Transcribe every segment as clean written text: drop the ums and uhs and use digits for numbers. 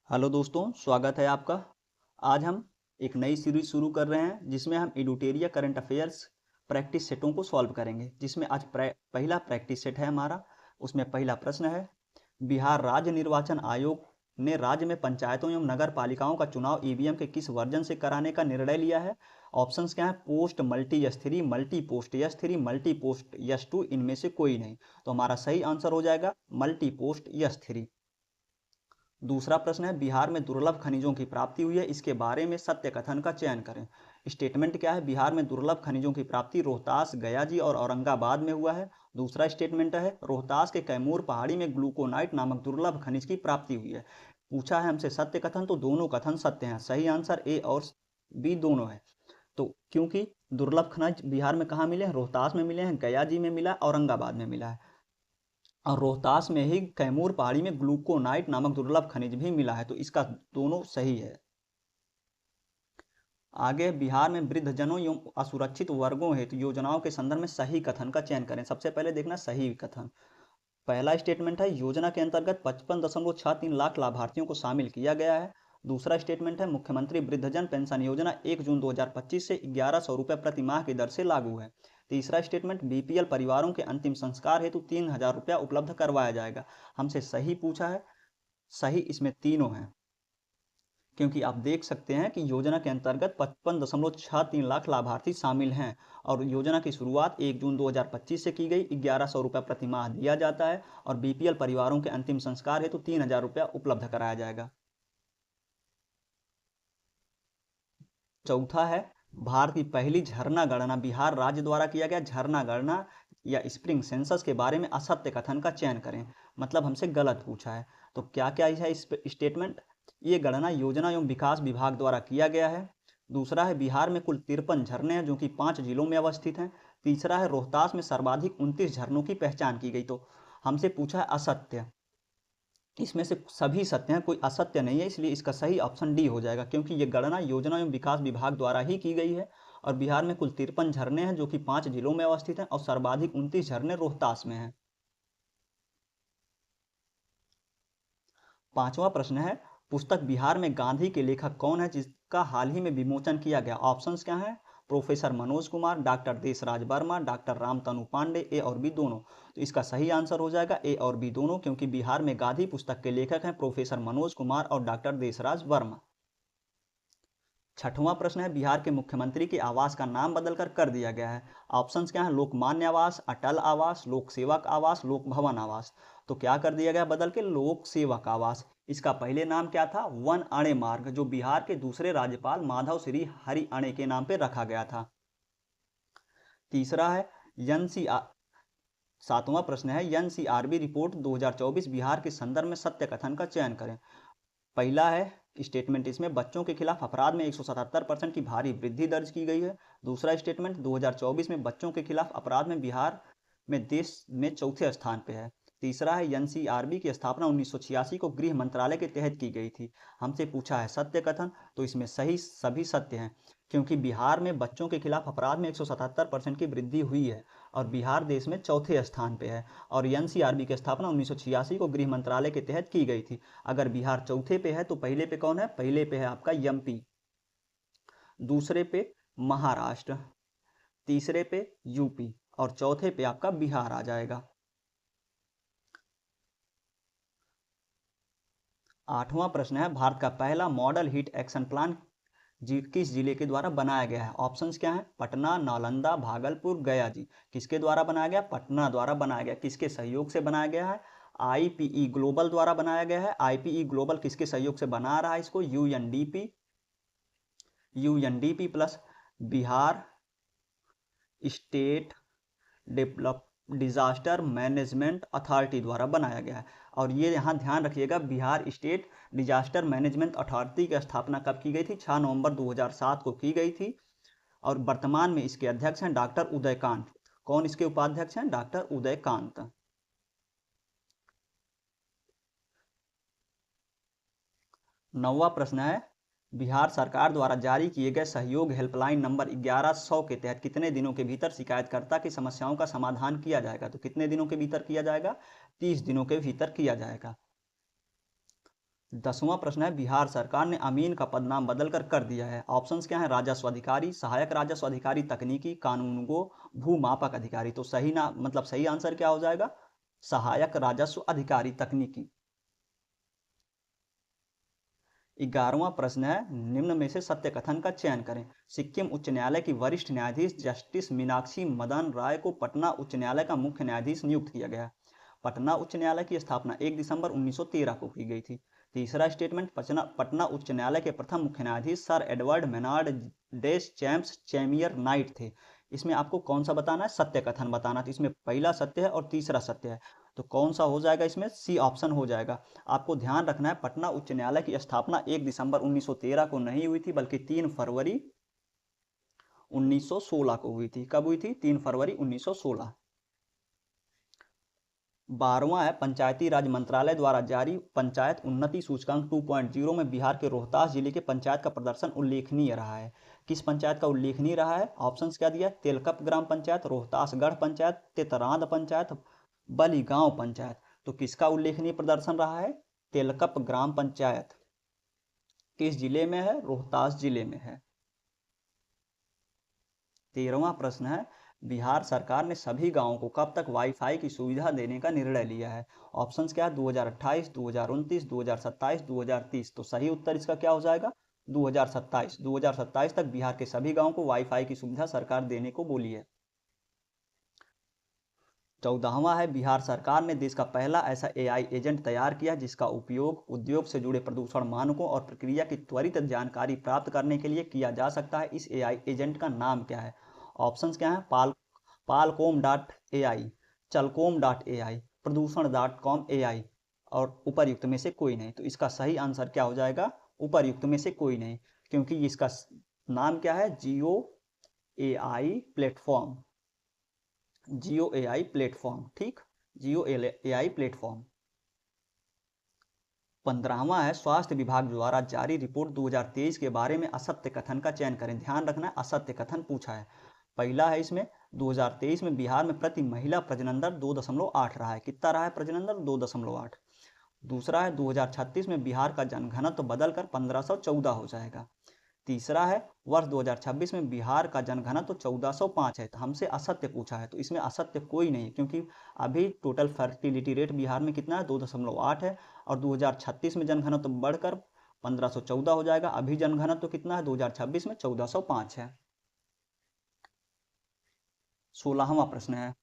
Hello दोस्तों, स्वागत है आपका। आज हम एक नई सीरीज शुरू कर रहे हैं जिसमें हम एडुटेरिया करंट अफेयर्स प्रैक्टिस सेटों को सॉल्व करेंगे। जिसमें आज पहला प्रैक्टिस सेट है हमारा। उसमें पहला प्रश्न है, बिहार राज्य निर्वाचन आयोग ने राज्य में पंचायतों एवं नगर पालिकाओं का चुनाव ईवीएम के किस वर्जन से कराने का निर्णय लिया है। ऑप्शंस क्या है? Post multi yes three, multi post yes three, multi post yes two, इनमें से कोई नहीं। तो हमारा सही आंसर हो जाएगा मल्टी पोस्ट यस थ्री। दूसरा प्रश्न है, बिहार में दुर्लभ खनिजों की प्राप्ति हुई है, इसके बारे में सत्य कथन का चयन करें। स्टेटमेंट क्या है? बिहार में दुर्लभ खनिजों की प्राप्ति रोहतास, गयाजी और औरंगाबाद में हुआ है। दूसरा स्टेटमेंट है, रोहतास के कैमूर पहाड़ी में ग्लूकोनाइट नामक दुर्लभ खनिज की प्राप्ति हुई है। पूछा है हमसे सत्य कथन, तो दोनों कथन सत्य हैं। सही आंसर ए और बी दोनों है। तो क्योंकि दुर्लभ खनिज बिहार में कहाँ मिले हैं? रोहतास में मिले हैं, गयाजी में मिला, औरंगाबाद में मिला है। और रोहतास में ही कैमूर पहाड़ी में ग्लूकोनाइट नामक दुर्लभ खनिज भी मिला है। तो इसका दोनों सही है। आगे, बिहार में वृद्धजनों एवं असुरक्षित वर्गों हेतु योजनाओं के संदर्भ में सही कथन का चयन करें। सबसे पहले देखना सही कथन। पहला स्टेटमेंट है, योजना के अंतर्गत 55.63 लाख लाभार्थियों को शामिल किया गया है। दूसरा स्टेटमेंट है, मुख्यमंत्री वृद्धजन पेंशन योजना 1 जून 2025 से 1100 रुपये प्रति माह की दर से लागू है। तीसरा स्टेटमेंट, बीपीएल परिवारों के अंतिम संस्कार हेतु 3000 रुपया उपलब्ध करवाया जाएगा। हमसे सही पूछा है। सही इसमें तीनों हैं, क्योंकि आप देख सकते हैं कि योजना के अंतर्गत 55.63 लाख लाभार्थी शामिल हैं। और योजना की शुरुआत 1 जून 2025 से की गई। 1100 रुपये प्रति माह दिया जाता है और बीपीएल परिवारों के अंतिम संस्कार हेतु 3000 रुपया उपलब्ध कराया जाएगा। चौथा है, भारत की पहली झरना गणना बिहार राज्य द्वारा किया गया झरना गणना या स्प्रिंग सेंसस के बारे में असत्य कथन का चयन करें। मतलब हमसे गलत पूछा है। तो क्या क्या है इस स्टेटमेंट? ये गणना योजना एवं विकास विभाग द्वारा किया गया है। दूसरा है, बिहार में कुल 53 झरने हैं जो कि 5 जिलों में अवस्थित हैं। तीसरा है, रोहतास में सर्वाधिक 29 झरनों की पहचान की गई। तो हमसे पूछा है असत्य। इसमें से सभी सत्य हैं, कोई असत्य नहीं है, इसलिए इसका सही ऑप्शन डी हो जाएगा। क्योंकि ये गणना योजना एवं विकास विभाग द्वारा ही की गई है। और बिहार में कुल 53 झरने हैं जो कि 5 जिलों में अवस्थित हैं और सर्वाधिक 29 झरने रोहतास में हैं। पांचवा प्रश्न है, पुस्तक बिहार में गांधी के लेखक कौन है जिसका हाल ही में विमोचन किया गया। ऑप्शंस क्या हैं? Professor Manoj Kumar, doctor Deshraj Verma, doctor Ramtanu Pandey, A और बी दोनों। तो इसका सही आंसर हो जाएगा ए और बी दोनों, क्योंकि बिहार में गांधी पुस्तक के लेखक हैं प्रोफेसर मनोज कुमार और डॉक्टर देशराज वर्मा। छठवां प्रश्न है, बिहार के मुख्यमंत्री के आवास का नाम बदलकर कर दिया गया है। ऑप्शंस क्या है? लोकमान्य आवास, अटल आवास, लोक सेवक आवास, लोक भवन आवास। तो क्या कर दिया गया बदल के? लोक सेवक आवास। इसका पहले नाम क्या था? वन अणे मार्ग, जो बिहार के दूसरे राज्यपाल माधव श्री हरि अणे के नाम पे रखा गया था। तीसरा है एनसीआर। सातवां प्रश्न है, एनसीआरबी रिपोर्ट 2024 बिहार के संदर्भ में सत्य कथन का चयन करें। पहला है स्टेटमेंट, इसमें बच्चों के खिलाफ अपराध में 177% की भारी वृद्धि दर्ज की गई है। दूसरा स्टेटमेंट, 2024 में बच्चों के खिलाफ अपराध में बिहार में देश में चौथे स्थान पे है। तीसरा है, एनसीआरबी की स्थापना 1986 को गृह मंत्रालय के तहत की गई थी। हमसे पूछा है सत्य कथन, तो इसमें सही सभी सत्य हैं, क्योंकि बिहार में बच्चों के खिलाफ अपराध में 177% की वृद्धि हुई है और बिहार देश में चौथे स्थान पे है। और एनसीआरबी की स्थापना 1986 को गृह मंत्रालय के तहत की गई थी। अगर बिहार चौथे पे है तो पहले पे कौन है? पहले पे है आपका एमपी, दूसरे पे महाराष्ट्र, तीसरे पे यूपी और चौथे पे आपका बिहार आ जाएगा। आठवां प्रश्न है, भारत का पहला मॉडल हीट एक्शन प्लान किस जिले के द्वारा बनाया गया है। ऑप्शंस क्या है? पटना, नालंदा, भागलपुर, गया जी। किसके द्वारा बनाया गया? पटना द्वारा बनाया गया। किसके सहयोग से बनाया गया है? आईपीई ग्लोबल द्वारा बनाया गया है। आईपीई ग्लोबल किसके सहयोग से बना रहा है इसको? UNDP. UNDP plus Bihar state develop disaster management authority द्वारा बनाया गया है। और ये यहाँ ध्यान रखिएगा, Bihar state disaster management authority की स्थापना कब की गई थी? 6 नवंबर 2007 को की गई थी। और वर्तमान में इसके अध्यक्ष हैं डॉक्टर उदयकांत। कौन इसके उपाध्यक्ष हैं? डॉक्टर उदयकांत। नौवां प्रश्न है, बिहार सरकार द्वारा जारी किए गए सहयोग हेल्पलाइन नंबर 1100 के तहत कितने दिनों के भीतर शिकायतकर्ता की समस्याओं का समाधान किया जाएगा। तो कितने दिनों के भीतर किया जाएगा? 30 दिनों के भीतर किया जाएगा। 10वां प्रश्न है, बिहार सरकार ने अमीन का पदनाम बदलकर कर दिया है। ऑप्शंस क्या है? राजस्व अधिकारी, सहायक राजस्व अधिकारी, तकनीकी, कानूनगो, भूमापक अधिकारी। तो सही ना मतलब सही आंसर क्या हो जाएगा? सहायक राजस्व अधिकारी, तकनीकी। 11वां प्रश्न है, निम्न में से सत्य कथन का चयन करें। सिक्किम उच्च न्यायालय की वरिष्ठ न्यायाधीश जस्टिस मीनाक्षी मदन राय को पटना उच्च न्यायालय का मुख्य न्यायाधीश नियुक्त किया गया। पटना उच्च न्यायालय की स्थापना 1 दिसंबर 1913 को की गई थी। तीसरा स्टेटमेंट, पटना उच्च न्यायालय के प्रथम मुख्य न्यायाधीश सर एडवर्ड मेनार्ड डेस चैम्प्स चैमियर नाइट थे। इसमें आपको कौन सा बताना है? सत्य कथन बताना। तो इसमें पहला सत्य है और तीसरा सत्य है, तो कौन सा हो जाएगा? इसमें सी ऑप्शन हो जाएगा। आपको ध्यान रखना है, पटना उच्च न्यायालय की स्थापना 1 दिसंबर 1913 को नहीं हुई थी, बल्कि 3 फरवरी 1916 को हुई थी। कब हुई थी? 3 फरवरी 1916। 12वां है, पंचायती राज मंत्रालय द्वारा जारी पंचायत उन्नति सूचकांक 2.0 में बिहार के रोहतास जिले के पंचायत का प्रदर्शन उल्लेखनीय रहा है। किस पंचायत का उल्लेखनीय रहा है? ऑप्शंस क्या दिया है? तेलकप ग्राम पंचायत, रोहतासगढ़ पंचायत, तेतरांद पंचायत, बलीगांव पंचायत। तो किसका उल्लेखनीय प्रदर्शन रहा है? तेलकप ग्राम पंचायत। किस जिले में है? रोहतास जिले में है। 13वां प्रश्न है, बिहार सरकार ने सभी गांवों को कब तक वाईफाई की सुविधा देने का निर्णय लिया है? ऑप्शंस क्या है? 2028, 2029, 2027, 2030। तो सही उत्तर इसका क्या हो जाएगा? 2027। 2027 तक बिहार के सभी गांवों को वाईफाई की सुविधा सरकार देने को बोली है। 14वां है, बिहार सरकार ने देश का पहला ऐसा एआई एजेंट तैयार किया जिसका उपयोग उद्योग से जुड़े प्रदूषण मानकों और प्रक्रिया की त्वरित जानकारी प्राप्त करने के लिए किया जा सकता है। इस एआई एजेंट का नाम क्या है? ऑप्शंस क्या है? पालकोम dot A I, चलकोम dot A आई, प्रदूषण डॉट कॉम ए आई, और उपर्युक्त में से कोई नहीं। तो इसका सही आंसर क्या हो जाएगा? उपर्युक्त में से कोई नहीं, क्योंकि इसका नाम क्या है? Jio A I platform. Jio AI platform. ठीक, जियो एआई प्लेटफॉर्म। 15वां है, स्वास्थ्य विभाग द्वारा जारी रिपोर्ट 2023 के बारे में असत्य कथन का चयन करें। ध्यान रखना है, असत्य कथन पूछा है। पहला है इसमें, 2023 में बिहार में प्रति महिला प्रजनन दर 2.8 रहा है। कितना रहा है प्रजनन दर? 2.8। दूसरा है, 2036 में बिहार का जनघनत्व बदलकर 1514 हो जाएगा। तीसरा है, वर्ष 2026 में बिहार का जनघनत्व 1405 है। तो हमसे असत्य पूछा है, तो इसमें असत्य कोई नहीं, क्योंकि अभी टोटल फर्टिलिटी रेट बिहार में कितना है? 2.8 है, और 2036 में जनघनत्व बढ़कर 1514 हो जाएगा। अभी जनघनत्व कितना है? 2026 में 1405 है। 16वां प्रश्न है,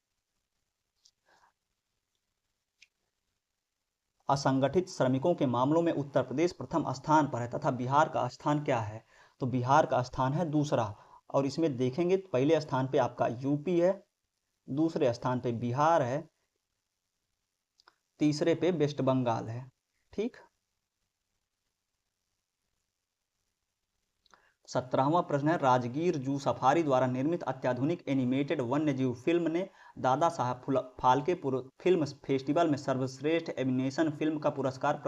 असंगठित श्रमिकों के मामलों में उत्तर प्रदेश प्रथम स्थान पर है तथा बिहार का स्थान क्या है? तो बिहार का स्थान है दूसरा, और इसमें देखेंगे तो पहले स्थान पे आपका यूपी है, दूसरे स्थान पे बिहार है, तीसरे पे वेस्ट बंगाल है। ठीक। 17वां प्रश्न है, राजगीर जू सफारी द्वारा निर्मित अत्याधुनिक एनिमेटेड वन्यजीव फिल्म ने दादा साहब फाल्के फिल्म फेस्टिवल में सर्वश्रेष्ठ एनिमेशन फिल्म का पुरस्कार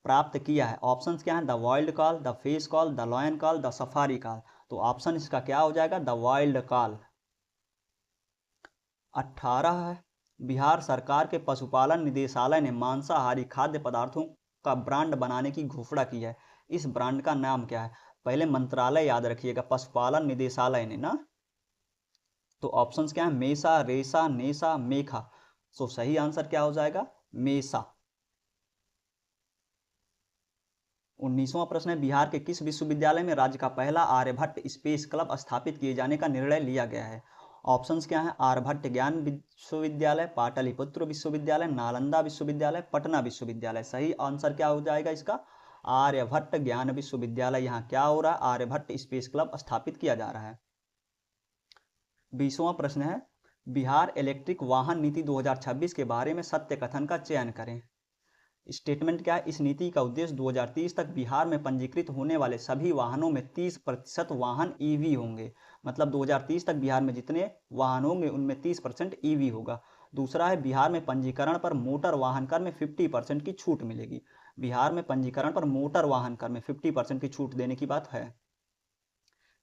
प्राप्त किया है। ऑप्शंस क्या हैं? The wild call, the face call, the lion call, the safari call. तो ऑप्शन इसका क्या हो जाएगा? The wild call. 18 है, बिहार सरकार के पशुपालन निदेशालय ने मांसाहारी खाद्य पदार्थों का ब्रांड बनाने की घोषणा की है। इस ब्रांड का नाम क्या है? पहले मंत्रालय याद रखिएगा, पशुपालन निदेशालय ने ना। तो ऑप्शंस क्या है? मेसा, रेसा, नेसा, मेखा। सो सही आंसर क्या हो जाएगा? मेसा। 19वां प्रश्न है, बिहार के किस विश्वविद्यालय में राज्य का पहला आर्यभट्ट स्पेस क्लब स्थापित किए जाने का निर्णय लिया गया है? ऑप्शंस क्या है? आर्यभट्ट ज्ञान विश्वविद्यालय, पाटलिपुत्र विश्वविद्यालय, नालंदा विश्वविद्यालय, पटना विश्वविद्यालय। सही आंसर क्या हो जाएगा इसका? आर्यभट्ट ज्ञान विश्वविद्यालय। यहाँ क्या हो रहा है? आर्यभट्ट स्पेस क्लब स्थापित किया जा रहा है। 20वां प्रश्न है, बिहार इलेक्ट्रिक वाहन नीति 2026 के बारे में सत्य कथन का चयन करें। स्टेटमेंट क्या है? इस नीति का उद्देश्य 2030 तक बिहार में पंजीकृत होने वाले सभी वाहनों में 30% वाहन ईवी होंगे। मतलब 2030 तक बिहार में जितने वाहन होंगे उनमें 30% ईवी होगा। दूसरा है, बिहार में पंजीकरण पर मोटर वाहन कर में 50% की छूट मिलेगी। बिहार में पंजीकरण पर मोटर वाहन कर में 50% की छूट देने की बात है।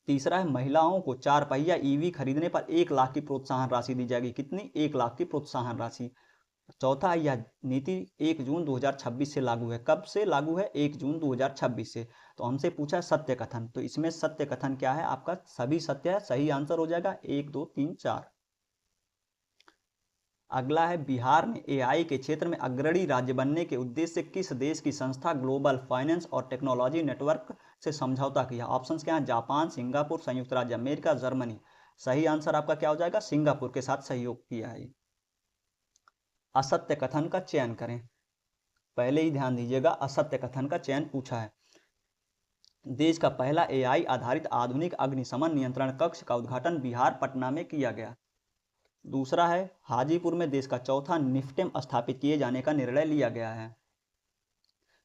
तीसरा है, महिलाओं को 4 पहिया ईवी खरीदने पर 1 लाख की प्रोत्साहन राशि दी जाएगी। कितनी? 1 लाख की प्रोत्साहन राशि। चौथा, यह नीति 1 जून 2026 से लागू है। कब से लागू है? 1 जून 2026 से। तो हमसे पूछा है सत्य कथन, तो इसमें सत्य कथन क्या है? आपका सभी सत्य है, सही आंसर हो जाएगा 1 2 3 4। अगला है, बिहार ने एआई के क्षेत्र में अग्रणी राज्य बनने के उद्देश्य से किस देश की संस्था ग्लोबल फाइनेंस और टेक्नोलॉजी नेटवर्क से समझौता किया? ऑप्शंस क्या हैं? जापान, सिंगापुर, संयुक्त राज्य अमेरिका, जर्मनी। सही आंसर आपका क्या हो जाएगा? सिंगापुर के साथ सहयोग किया है। असत्य कथन का चयन करें। पहले ही ध्यान दीजिएगा, असत्य कथन का चयन पूछा है। देश का पहला एआई आधारित आधुनिक अग्निशमन नियंत्रण कक्ष का उद्घाटन बिहार पटना में किया गया। दूसरा है, हाजीपुर में देश का चौथा निफ्टेम स्थापित किए जाने का निर्णय लिया गया है।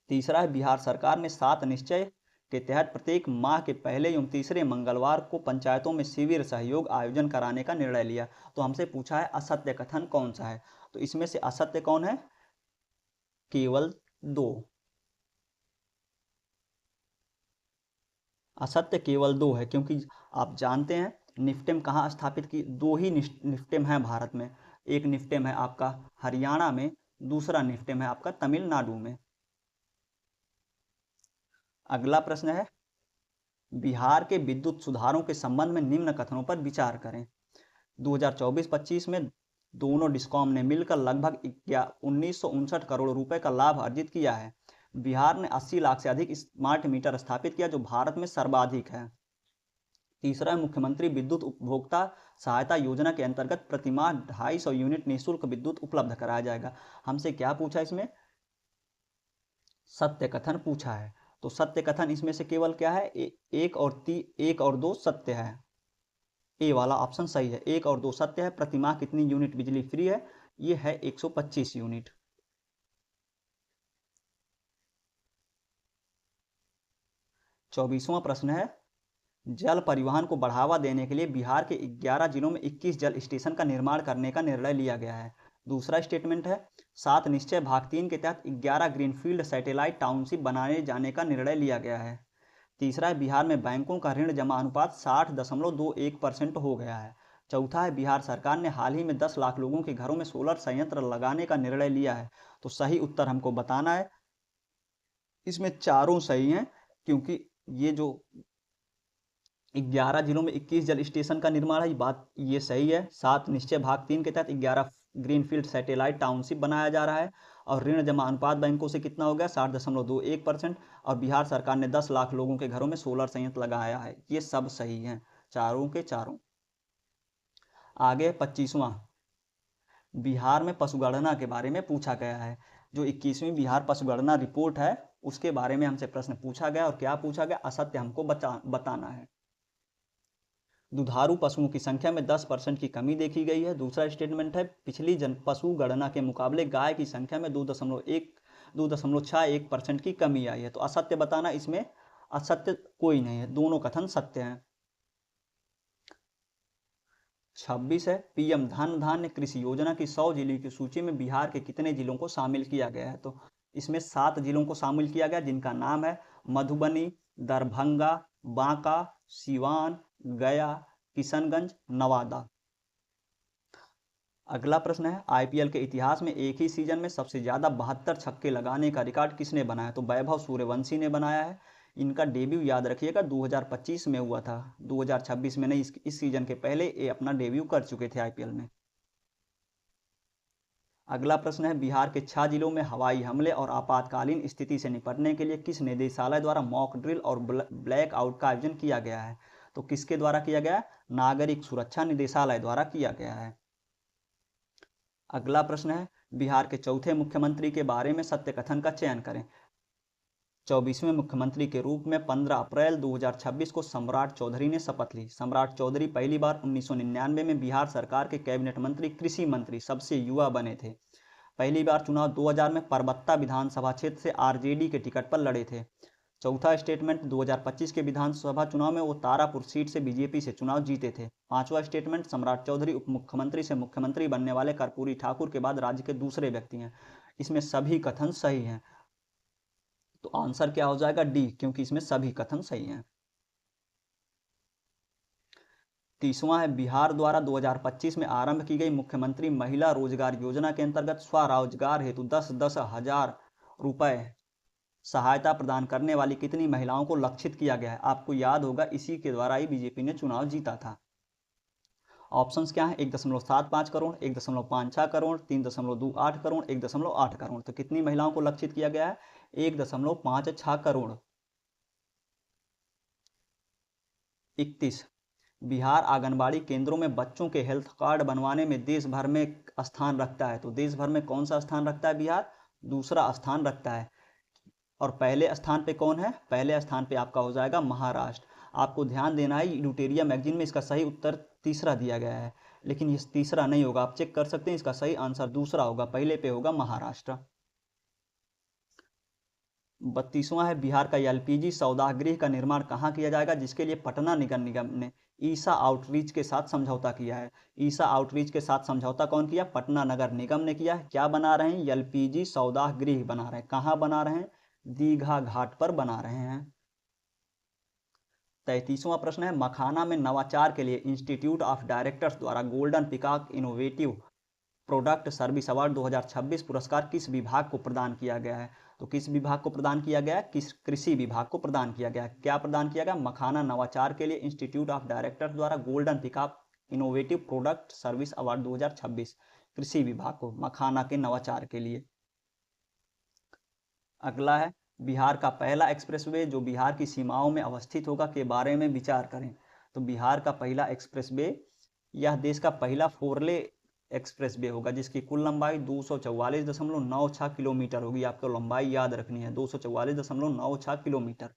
तीसरा है, बिहार सरकार ने 7 निश्चय के तहत प्रत्येक माह के पहले एवं तीसरे मंगलवार को पंचायतों में शिविर सहयोग आयोजन कराने का निर्णय लिया। तो हमसे पूछा है असत्य कथन कौन सा है? तो इसमें से असत्य कौन है? केवल 2। असत्य केवल 2 है, क्योंकि आप जानते हैं निफ्टेम कहाँ स्थापित की? 2 ही निफ्टेम है भारत में। एक निफ्टेम है आपका हरियाणा में, दूसरा निफ्टेम है आपका तमिलनाडु में। अगला प्रश्न है, बिहार के विद्युत सुधारों के संबंध में निम्न कथनों पर विचार करें। 2024-25 में दोनों डिस्कॉम ने मिलकर लगभग 1959 करोड़ रुपए का लाभ अर्जित किया है। बिहार ने 80 लाख से अधिक स्मार्ट मीटर स्थापित किया, जो भारत में सर्वाधिक है। तीसरा, मुख्यमंत्री विद्युत उपभोक्ता सहायता योजना के अंतर्गत प्रतिमाह 250 यूनिट निःशुल्क विद्युत उपलब्ध कराया जाएगा। हमसे क्या पूछा? इसमें सत्य कथन पूछा है। तो सत्य कथन इसमें से केवल क्या है? एक और दो सत्य है। ए वाला ऑप्शन सही है, 1 और 2 सत्य है। प्रतिमाह कितनी यूनिट बिजली फ्री है? ये है 125 यूनिट। 24वां प्रश्न है, जल परिवहन को बढ़ावा देने के लिए बिहार के 11 जिलों में 21 जल स्टेशन का निर्माण करने का निर्णय लिया गया है। दूसरा स्टेटमेंट है, 7 निश्चय भाग 3 के तहत 11 ग्रीनफील्ड सैटेलाइट टाउनशिप बनाए जाने का निर्णय लिया गया है। तीसरा है, बिहार में बैंकों का ऋण जमा अनुपात 60.21% हो गया है। चौथा है, बिहार सरकार ने हाल ही में 10 लाख लोगों के घरों में सोलर संयंत्र लगाने का निर्णय लिया है। तो सही उत्तर हमको बताना है। इसमें चारों सही हैं, क्योंकि ये जो 11 जिलों में 21 जल स्टेशन का निर्माण है, ये सही है। 7 निश्चय भाग 3 के तहत 11 ग्रीनफील्ड सैटेलाइट टाउनशिप बनाया जा रहा है। और ऋण जमा अनुपात बैंकों से कितना हो गया? 60.21%। और बिहार सरकार ने 10 लाख लोगों के घरों में सोलर संयंत्र लगाया है। ये सब सही हैं, चारों के चारों। आगे 25वां, बिहार में पशुगणना के बारे में पूछा गया है। जो 21वीं बिहार पशुगणना रिपोर्ट है, उसके बारे में हमसे प्रश्न पूछा गया। और क्या पूछा गया? असत्य हमको बताना है। दुधारू पशुओं की संख्या में 10% की कमी देखी गई है। दूसरा स्टेटमेंट है, पिछली पशु गणना के मुकाबले गाय की संख्या में 2.61% की कमी आई है। तो असत्य बताना, इसमें असत्य कोई नहीं है, दोनों कथन सत्य हैं। 26 है, पीएम धन धान्य कृषि योजना की 100 जिलों की सूची में बिहार के कितने जिलों को शामिल किया गया है? तो इसमें 7 जिलों को शामिल किया गया, जिनका नाम है मधुबनी, दरभंगा, बांका, सिवान, गया, किशनगंज, नवादा। अगला प्रश्न है, आईपीएल के इतिहास में एक ही सीजन में सबसे ज्यादा 72 छक्के लगाने का रिकॉर्ड किसने बनाया? तो वैभव सूर्यवंशी ने बनाया है। इनका डेब्यू याद रखिएगा 2025 में हुआ था, 2026 में नहीं। इस सीजन के पहले ये अपना डेब्यू कर चुके थे आईपीएल में। अगला प्रश्न है, बिहार के 6 जिलों में हवाई हमले और आपातकालीन स्थिति से निपटने के लिए किस निदेशालय द्वारा मॉक ड्रिल और ब्लैक आउट का आयोजन किया गया है? तो किसके द्वारा किया गया? नागरिक सुरक्षा निदेशालय द्वारा किया गया है। अगला प्रश्न है, बिहार के चौथे मुख्यमंत्री के बारे में सत्य कथन का चयन करें। 24वें मुख्यमंत्री के रूप में 15 अप्रैल 2026 को सम्राट चौधरी ने शपथ ली। सम्राट चौधरी पहली बार 1999 में बिहार सरकार के कैबिनेट मंत्री, कृषि मंत्री, सबसे युवा बने थे। पहली बार चुनाव 2000 में परबत्ता विधानसभा क्षेत्र से आरजेडी के टिकट पर लड़े थे। चौथा स्टेटमेंट, 2025 के विधानसभा चुनाव में वो तारापुर सीट से बीजेपी से चुनाव जीते थे। पांचवा स्टेटमेंट, सम्राट चौधरी उप मुख्यमंत्री से मुख्यमंत्री बनने वाले कर्पूरी ठाकुर के बाद राज्य के दूसरे व्यक्ति हैं। इसमें सभी कथन सही हैं, तो आंसर क्या हो जाएगा? डी, क्योंकि इसमें सभी कथन सही हैं। 30वां है बिहार द्वारा 2025 में आरंभ की गई मुख्यमंत्री महिला रोजगार योजना के अंतर्गत स्वरोजगार हेतु 10-10 हजार रुपए सहायता प्रदान करने वाली कितनी महिलाओं को लक्षित किया गया है। आपको याद होगा इसी के द्वारा ही बीजेपी ने चुनाव जीता था। ऑप्शंस क्या है, 1.75 करोड़, 1.56 करोड़, 3.28 करोड़, 1.8 करोड़। तो कितनी महिलाओं को लक्षित किया गया है, 1.56 करोड़। 31 बिहार आंगनबाड़ी केंद्रों में बच्चों के हेल्थ कार्ड बनवाने में देश भर में स्थान रखता है। तो देश भर में कौन सा स्थान रखता है बिहार, दूसरा स्थान रखता है। और पहले स्थान पे कौन है, पहले स्थान पे आपका हो जाएगा महाराष्ट्र। आपको ध्यान देना है यूटेरिया मैगजीन में इसका सही उत्तर तीसरा दिया गया है, लेकिन ये तीसरा नहीं होगा, आप चेक कर सकते हैं। इसका सही आंसर दूसरा होगा, पहले पे होगा महाराष्ट्र। 32वां है बिहार का एलपीजी सौदागृह का निर्माण कहाँ किया जाएगा, जिसके लिए पटना निगम ने ईसा आउटरीच के साथ समझौता किया है। ईसा आउटरीच के साथ समझौता कौन किया, पटना नगर निगम ने किया है। क्या बना रहे हैं, एलपीजी सौदागृह बना रहे हैं। कहाँ बना रहे हैं, दीघा घाट पर बना रहे हैं। 33वां प्रश्न है मखाना में नवाचार के लिए इंस्टीट्यूट ऑफ डायरेक्टर्स द्वारा golden peacock innovative product service award 2026 पुरस्कार किस विभाग को प्रदान किया गया है। तो किस विभाग को प्रदान किया गया है, किस कृषि विभाग को प्रदान किया गया है। क्या प्रदान किया गया, मखाना नवाचार के लिए इंस्टीट्यूट ऑफ डायरेक्टर्स द्वारा golden peacock innovative product service award 2026 कृषि विभाग को मखाना के नवाचार के लिए। अगला है बिहार का पहला एक्सप्रेसवे जो बिहार की सीमाओं में अवस्थित होगा के बारे में विचार करें। तो बिहार का पहला एक्सप्रेसवे यह देश का पहला 4 एक्सप्रेसवे होगा जिसकी कुल लंबाई 244.96 किलोमीटर होगी। आपको लंबाई याद रखनी है, 244.96 किलोमीटर।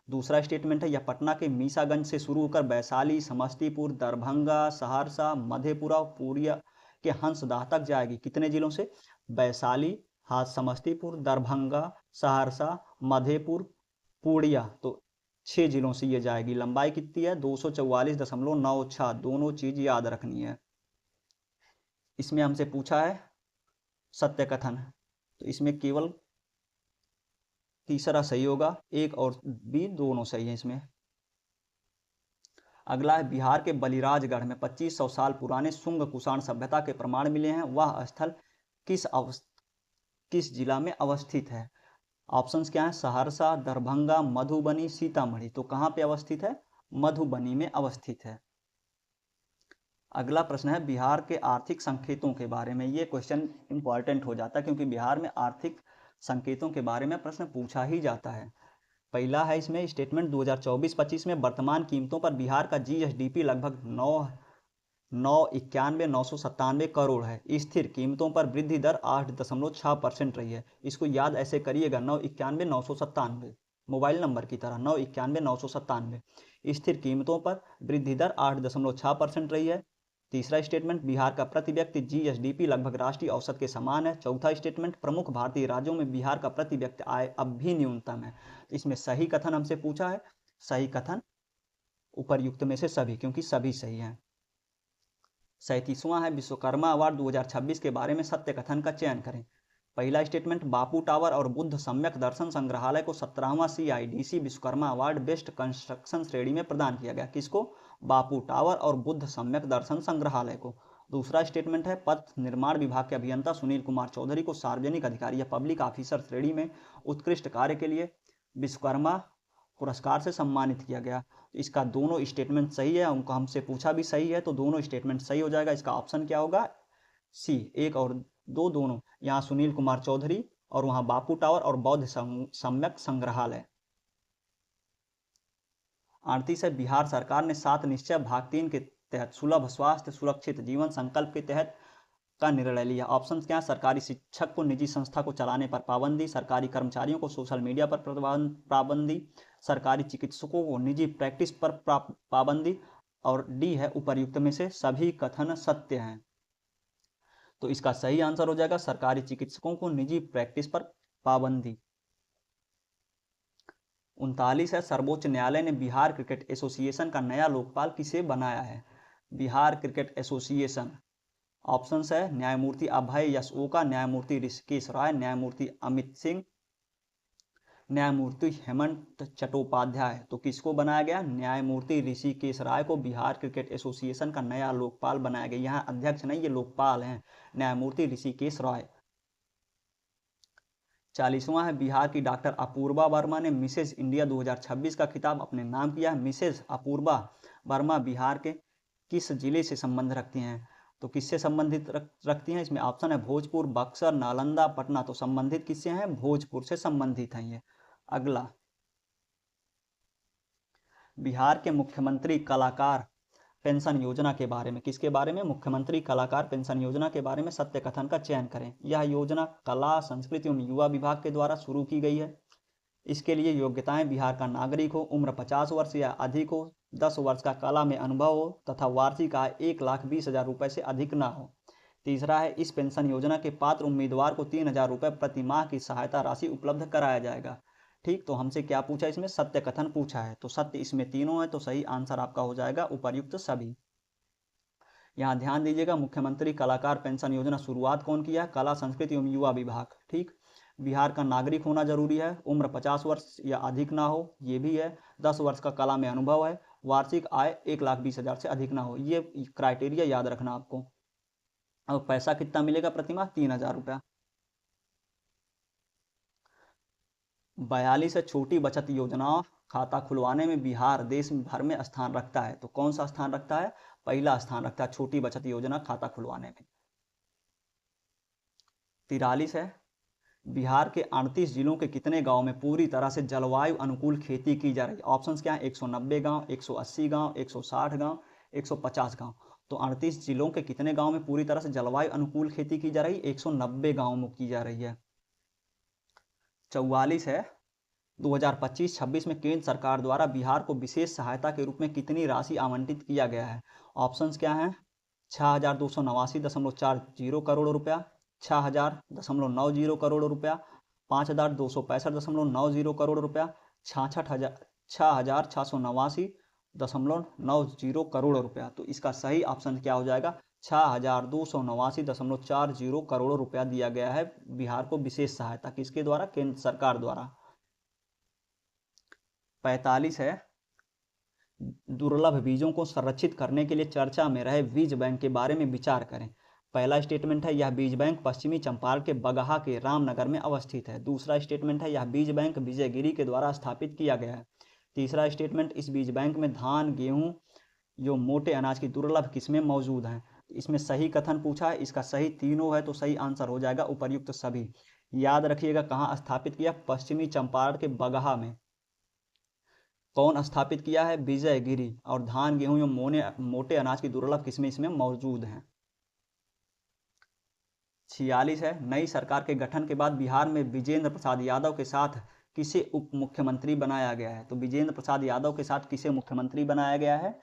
दूसरा स्टेटमेंट है यह पटना के मीसागंज से शुरू होकर वैशाली, समस्तीपुर, दरभंगा, सहरसा, मधेपुरा, पूर्णिया के हंसदाह तक जाएगी। कितने जिलों से, वैशाली, समस्तीपुर, दरभंगा, सहरसा, मधेपुर, पूर्णिया। तो 6 जिलों से ये जाएगी। लंबाई कितनी है, 244.96। दोनों चीज याद रखनी है। इसमें हमसे पूछा है सत्य कथन, तो इसमें केवल तीसरा सही होगा, एक और बी दोनों सही है इसमें। अगला है बिहार के बलिराजगढ़ में 2500 साल पुराने शुंग कुषाण सभ्यता के प्रमाण मिले हैं। वह स्थल किस जिला में अवस्थित है। ऑप्शंस क्या है, सहरसा, दरभंगा, मधुबनी, सीतामढ़ी। तो कहाँ पे अवस्थित है, मधुबनी में अवस्थित है। अगला प्रश्न है बिहार के आर्थिक संकेतों के बारे में। ये क्वेश्चन इंपॉर्टेंट हो जाता है क्योंकि बिहार में आर्थिक संकेतों के बारे में प्रश्न पूछा ही जाता है। पहला है इसमें स्टेटमेंट 2024-25 में वर्तमान कीमतों पर बिहार का जीएसडीपी लगभग 991,997 करोड़ है। स्थिर कीमतों पर वृद्धि दर 8.6% रही है। इसको याद ऐसे करिएगा, 991,997 मोबाइल नंबर की तरह, 991,997। स्थिर कीमतों पर वृद्धि दर 8.6% रही है। तीसरा स्टेटमेंट बिहार का प्रति व्यक्ति जीएसडीपी लगभग राष्ट्रीय औसत के समान है। चौथा स्टेटमेंट प्रमुख भारतीय राज्यों में बिहार का प्रति व्यक्ति आय अब भी न्यूनतम है। इसमें सही कथन हमसे पूछा है, सही कथन उपर्युक्त में से सभी, क्योंकि सभी सही हैं। 37वां है विश्वकर्मा अवार्ड 2026 के बारे में सत्य कथन का चयन करें। पहला स्टेटमेंट बापू टावर और बुद्ध सम्यक दर्शन संग्रहालय को 17वां CIDC Vishwakarma award best construction श्रेणी में प्रदान किया गया। किसको, बापू टावर और बुद्ध सम्यक दर्शन संग्रहालय को। दूसरा स्टेटमेंट है पथ निर्माण विभाग के अभियंता सुनील कुमार चौधरी को सार्वजनिक अधिकारी या पब्लिक ऑफिसर श्रेणी में उत्कृष्ट कार्य के लिए विश्वकर्मा पुरस्कार से सम्मानित किया गया। इसका दोनों स्टेटमेंट सही है, उनको हमसे पूछा भी सही है, तो दोनों स्टेटमेंट सही हो जाएगा। इसका ऑप्शन क्या होगा, सी, 1 और 2 दोनों। यहाँ सुनील कुमार चौधरी और वहाँ बापू टावर और बौद्ध सम्यक संग्रहालय। 38 है बिहार सरकार ने 7 निश्चय भाग 3 के तहत सुलभ स्वास्थ्य सुरक्षित जीवन संकल्प के तहत का निर्णय लिया। ऑप्शन क्या है, सरकारी शिक्षक को निजी संस्था को चलाने पर पाबंदी, सरकारी कर्मचारियों को सोशल मीडिया पर पाबंदी, सरकारी चिकित्सकों को निजी प्रैक्टिस पर पाबंदी, और डी है उपर्युक्त में से सभी कथन सत्य हैं। तो इसका सही आंसर हो जाएगा सरकारी चिकित्सकों को निजी प्रैक्टिस पर पाबंदी। 39 है सर्वोच्च न्यायालय ने बिहार क्रिकेट एसोसिएशन का नया लोकपाल किसे बनाया है। बिहार क्रिकेट एसोसिएशन, ऑप्शंस है न्यायमूर्ति अभय यस ओका, न्यायमूर्ति ऋषिकेश राय, न्यायमूर्ति अमित सिंह, न्यायमूर्ति हेमंत चट्टोपाध्याय। तो किसको बनाया गया? न्यायमूर्ति ऋषिकेश राय को बिहार क्रिकेट एसोसिएशन का नया लोकपाल बनाया गया। यहाँ अध्यक्ष नहीं, ये लोकपाल हैं, न्यायमूर्ति ऋषिकेश राय। 40वां है, बिहार की डॉक्टर अपूर्वा वर्मा ने मिसेज इंडिया 2026 का खिताब अपने नाम किया है। मिसेज अपूर्वा वर्मा बिहार के किस जिले से संबंध रखती हैं? तो किससे संबंधित रखती हैं? इसमें ऑप्शन है भोजपुर, बक्सर, नालंदा, पटना। तो संबंधित किससे हैं? भोजपुर से संबंधित हैं ये। अगला, बिहार के मुख्यमंत्री कलाकार पेंशन योजना के बारे में, किसके बारे में? मुख्यमंत्री कलाकार पेंशन योजना के बारे में सत्य कथन का चयन करें। यह योजना कला, संस्कृति एवं युवा विभाग के द्वारा शुरू की गई है। इसके लिए योग्यताएं: बिहार का नागरिक हो, उम्र 50 वर्ष या अधिक हो, 10 वर्ष का कला में अनुभव हो तथा वार्षिक आय 1,20,000 रुपये से अधिक ना हो। तीसरा है, इस पेंशन योजना के पात्र उम्मीदवार को 3,000 रुपये प्रति माह की सहायता राशि उपलब्ध कराया जाएगा। ठीक, तो हमसे क्या पूछा? इसमें सत्य कथन पूछा है, तो सत्य इसमें तीनों है, तो सही आंसर आपका हो जाएगा उपर्युक्त सभी। यहाँ ध्यान दीजिएगा, मुख्यमंत्री कलाकार पेंशन योजना शुरुआत कौन किया है? कला, संस्कृति एवं युवा विभाग। ठीक, बिहार का नागरिक होना जरूरी है, उम्र 50 वर्ष या अधिक ना हो, ये भी है, 10 वर्ष का कला में अनुभव है, वार्षिक आय 1,20,000 से अधिक ना हो। ये क्राइटेरिया याद रखना आपको। अब पैसा कितना मिलेगा प्रतिमाह? 3,000 रुपया। 42 है, छोटी बचत योजना खाता खुलवाने में बिहार देश भर में स्थान रखता है। तो कौन सा स्थान रखता है? पहला स्थान रखता है छोटी बचत योजना खाता खुलवाने में। 43 है, बिहार के 38 जिलों के कितने गांव में पूरी तरह से जलवायु अनुकूल खेती की जा रही है? ऑप्शंस क्या है? 190 गांव, 180 गांव, 160 गांव, 150 गांव। तो 38 जिलों के कितने गांव में पूरी तरह से जलवायु अनुकूल खेती की जा रही है? 190 गांव में की जा रही है। 44 है, 2025-26 में केंद्र सरकार द्वारा बिहार को विशेष सहायता के रूप में कितनी राशि आवंटित किया गया है? ऑप्शंस क्या हैं? 6,289.40 करोड़ रुपया, 6,090 करोड़ रुपया, 5,265.90 करोड़ रुपया, 6,689.90 करोड़ रुपया। तो इसका सही ऑप्शन क्या हो जाएगा? 6,289.40 करोड़ रुपया दिया गया है बिहार को विशेष सहायता। किसके द्वारा? केंद्र सरकार द्वारा। 45 है, दुर्लभ बीजों को संरक्षित करने के लिए चर्चा में रहे बीज बैंक के बारे में विचार करें। पहला स्टेटमेंट है, यह बीज बैंक पश्चिमी चंपारण के बगहा के रामनगर में अवस्थित है। दूसरा स्टेटमेंट है, यह बीज बैंक विजयगिरी के द्वारा स्थापित किया गया है। तीसरा स्टेटमेंट, इस बीज बैंक में धान, गेहूं जो मोटे अनाज की दुर्लभ किस्में मौजूद हैं। इसमें सही कथन पूछा है, इसका सही तीनों है, तो सही आंसर हो जाएगा उपर्युक्त सभी। याद रखिएगा कहाँ स्थापित किया? पश्चिमी चंपारण के बगहा में। कौन स्थापित किया है? विजयगिरी। और धान, गेहूं एवं मोटे अनाज की दुर्लभ किस्में इसमें मौजूद हैं। 46 है, नई सरकार के गठन के बाद बिहार में विजेंद्र प्रसाद यादव के साथ किसे उप मुख्यमंत्री बनाया गया है? तो विजेंद्र प्रसाद यादव के साथ किसे मुख्यमंत्री बनाया गया है?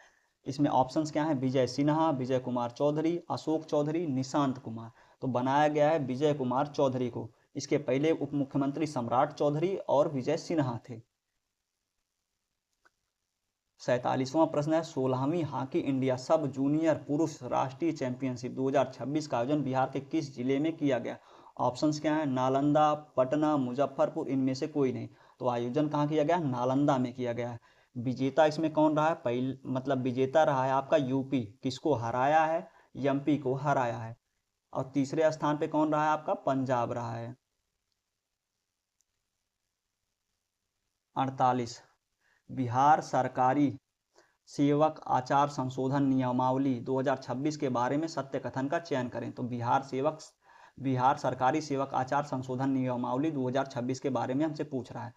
इसमें ऑप्शंस क्या हैं? विजय सिन्हा, विजय कुमार चौधरी, अशोक चौधरी, निशांत कुमार। तो बनाया गया है विजय कुमार चौधरी को। इसके पहले उप मुख्यमंत्री सम्राट चौधरी और विजय सिन्हा थे। 47वां प्रश्न है, 16वीं हॉकी इंडिया सब जूनियर पुरुष राष्ट्रीय चैंपियनशिप 2026 का आयोजन बिहार के किस जिले में किया गया? ऑप्शंस क्या हैं? नालंदा, पटना, मुजफ्फरपुर, इनमें से कोई नहीं। तो आयोजन कहाँ किया गया? नालंदा में किया गया है। विजेता इसमें कौन रहा है? विजेता रहा है आपका यूपी। किसको हराया है? एमपी को हराया है। और तीसरे स्थान पे कौन रहा है आपका? पंजाब रहा है। 48, बिहार सरकारी सेवक आचार संशोधन नियमावली 2026 के बारे में सत्य कथन का चयन करें। तो बिहार सरकारी सेवक आचार संशोधन नियमावली 2026 के बारे में हमसे पूछ रहा है।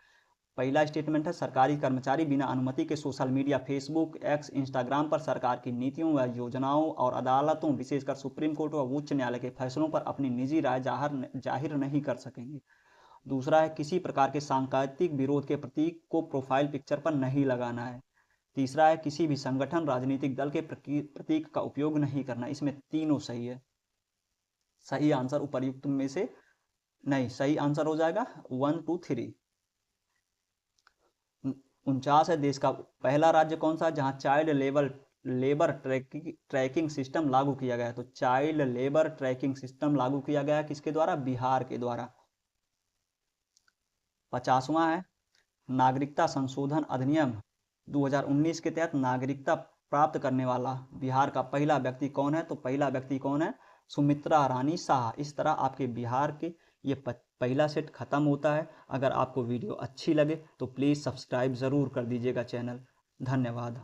पहला स्टेटमेंट है, सरकारी कर्मचारी बिना अनुमति के social media, Facebook, x, Instagram पर सरकार की नीतियों व योजनाओं और अदालतों, विशेषकर सुप्रीम कोर्ट व उच्च न्यायालय के फैसलों पर अपनी निजी राय जाहिर नहीं कर सकेंगे। दूसरा है, किसी प्रकार के सांकेतिक विरोध के प्रतीक को प्रोफाइल पिक्चर पर नहीं लगाना है। तीसरा है, किसी भी संगठन, राजनीतिक दल के प्रतीक का उपयोग नहीं करना। इसमें तीनों सही है। सही आंसर उपर्युक्त में से नहीं, सही आंसर हो जाएगा 1, 2, 3। 49 है, देश का पहला राज्य कौन सा है जहां चाइल्ड लेबर ट्रैकिंग सिस्टम लागू किया गया है? तो चाइल्ड लेबर ट्रैकिंग सिस्टम लागू किया गया है किसके द्वारा? बिहार के द्वारा। 50वां है, नागरिकता संशोधन अधिनियम 2019 के तहत नागरिकता प्राप्त करने वाला बिहार का पहला व्यक्ति कौन है? तो पहला व्यक्ति कौन है? सुमित्रा रानी शाह। इस तरह आपके बिहार के ये पहला सेट खत्म होता है। अगर आपको वीडियो अच्छी लगे तो प्लीज़ सब्सक्राइब ज़रूर कर दीजिएगा चैनल। धन्यवाद।